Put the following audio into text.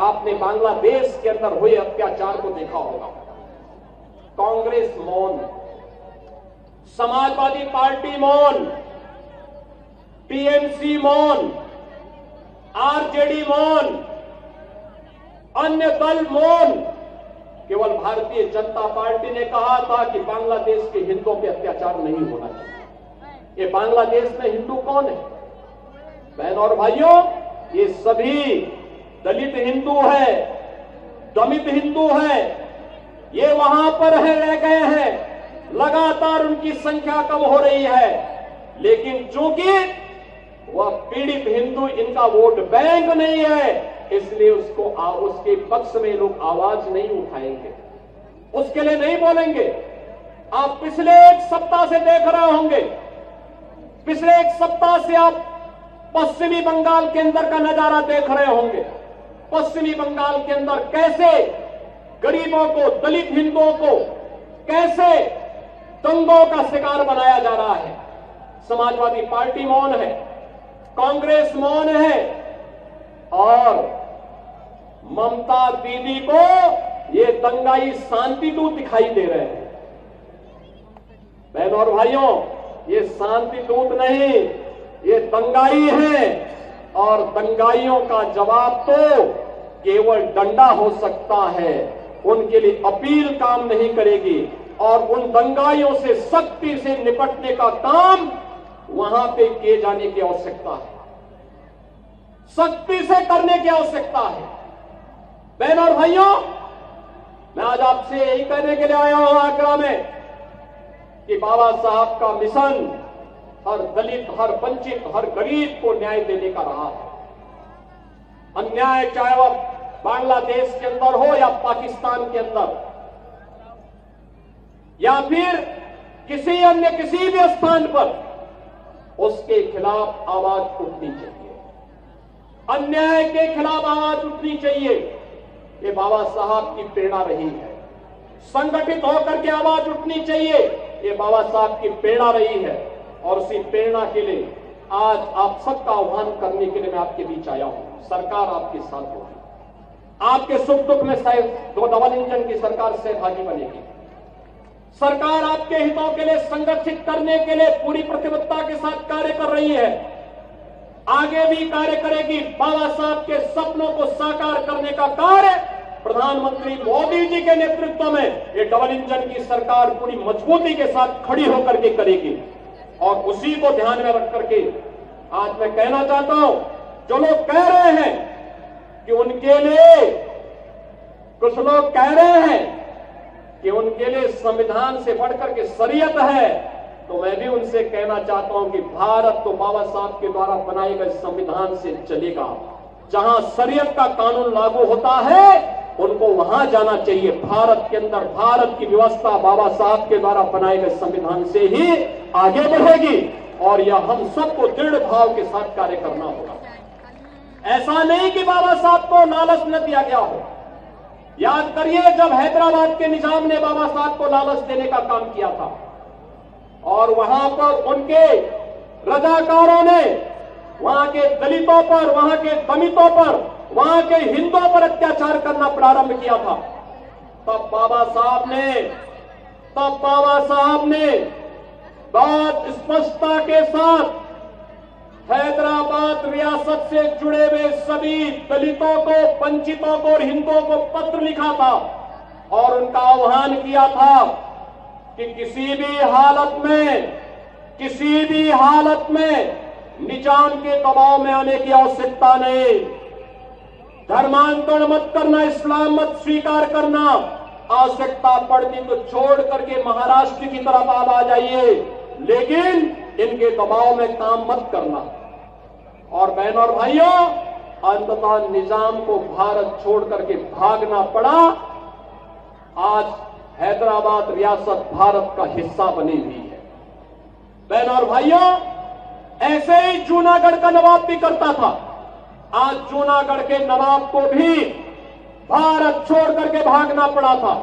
आपने बांग्लादेश के अंदर हुए अत्याचार को देखा होगा। कांग्रेस मौन, समाजवादी पार्टी मौन, टीएमसी मौन, आरजेडी मौन, अन्य दल मौन। केवल भारतीय जनता पार्टी ने कहा था कि बांग्लादेश के हिंदुओं पे अत्याचार नहीं होना चाहिए। ये बांग्लादेश में हिंदू कौन है? बहन और भाइयों, ये सभी दलित हिंदू है, दमित हिंदू है। ये वहां पर रह गए हैं, लगातार उनकी संख्या कम हो रही है, लेकिन चूंकि वह पीड़ित हिंदू इनका वोट बैंक नहीं है, इसलिए उसके पक्ष में लोग आवाज नहीं उठाएंगे, उसके लिए नहीं बोलेंगे। आप पिछले एक सप्ताह से देख रहे होंगे, पिछले एक सप्ताह से आप पश्चिमी बंगाल के अंदर का नजारा देख रहे होंगे। पश्चिमी बंगाल के अंदर कैसे गरीबों को, दलित हिंदुओं को कैसे दंगों का शिकार बनाया जा रहा है। समाजवादी पार्टी मौन है, कांग्रेस मौन है, और ममता दीदी को ये दंगाई शांति दूत दिखाई दे रहे हैं। बहनों और भाइयों, ये शांति दूत नहीं, ये दंगाई है, और दंगाइयों का जवाब तो केवल डंडा हो सकता है। उनके लिए अपील काम नहीं करेगी, और उन दंगाइयों से सख्ती से निपटने का काम वहां पे किए जाने की आवश्यकता है, सख्ती से करने की आवश्यकता है। बहनों और भाइयों, मैं आज आपसे यही कहने के लिए आया हूं आगरा में कि बाबा साहब का मिशन हर दलित, हर वंचित, हर गरीब को न्याय देने का रहा है। अन्याय चाहे वह बांग्लादेश के अंदर हो या पाकिस्तान के अंदर, या फिर किसी अन्य किसी भी स्थान पर, उसके खिलाफ आवाज उठनी चाहिए, अन्याय के खिलाफ आवाज उठनी चाहिए। ये बाबा साहब की प्रेरणा रही है। संगठित होकर के आवाज उठनी चाहिए, ये बाबा साहब की प्रेरणा रही है। और उसी प्रेरणा के लिए आज आप सबका आह्वान करने के लिए मैं आपके बीच आया हूं। सरकार आपके साथ होगी, आपके सुख दुख में डबल इंजन की सरकार सहभागी बनेगी। सरकार आपके हितों के लिए संरक्षित करने के लिए पूरी प्रतिबद्धता के साथ कार्य कर रही है, आगे भी कार्य करेगी। बाबा साहब के सपनों को साकार करने का कार्य प्रधानमंत्री मोदी जी के नेतृत्व में ये डबल इंजन की सरकार पूरी मजबूती के साथ खड़ी होकर के करेगी। और उसी को ध्यान में रख करके आज मैं कहना चाहता हूं, जो लोग कह रहे हैं कि उनके लिए, कुछ लोग कह रहे हैं कि उनके लिए संविधान से बढ़कर के शरीयत है, तो मैं भी उनसे कहना चाहता हूं कि भारत तो बाबा साहब के द्वारा बनाए गए संविधान से चलेगा। जहां शरीयत का कानून लागू होता है, उनको वहां जाना चाहिए। भारत के अंदर भारत की व्यवस्था बाबा साहब के द्वारा बनाए गए संविधान से ही आगे बढ़ेगी, और यह हम सबको दृढ़ भाव के साथ कार्य करना होगा। ऐसा नहीं कि बाबा साहब को लालच न दिया गया हो। याद करिए, जब हैदराबाद के निजाम ने बाबा साहब को लालच देने का काम किया था, और वहां पर उनके रजाकारों ने वहां के दलितों पर, वहां के दमितों पर, वहां के हिंदुओं पर अत्याचार करना प्रारंभ किया था, तब बाबा साहब ने बहुत स्पष्टता के साथ हैदराबाद रियासत से जुड़े हुए सभी दलितों को, वंचितों को और हिंदुओं को पत्र लिखा था, और उनका आह्वान किया था कि किसी भी हालत में निजाम के दबाव में आने की आवश्यकता नहीं। धर्मांतरण मत करना, इस्लाम मत स्वीकार करना, आवश्यकता पड़ती तो छोड़ करके महाराष्ट्र की तरफ आप आ जाइए, लेकिन इनके दबाव में काम मत करना। और बहनों और भाइयों, अंततः निजाम को भारत छोड़ करके भागना पड़ा। आज हैदराबाद रियासत भारत का हिस्सा बनी हुई है। बहनों और भाइयों, ऐसे ही जूनागढ़ का नवाब भी करता था। आज जूनागढ़ के नवाब को भी भारत छोड़ करके भागना पड़ा था।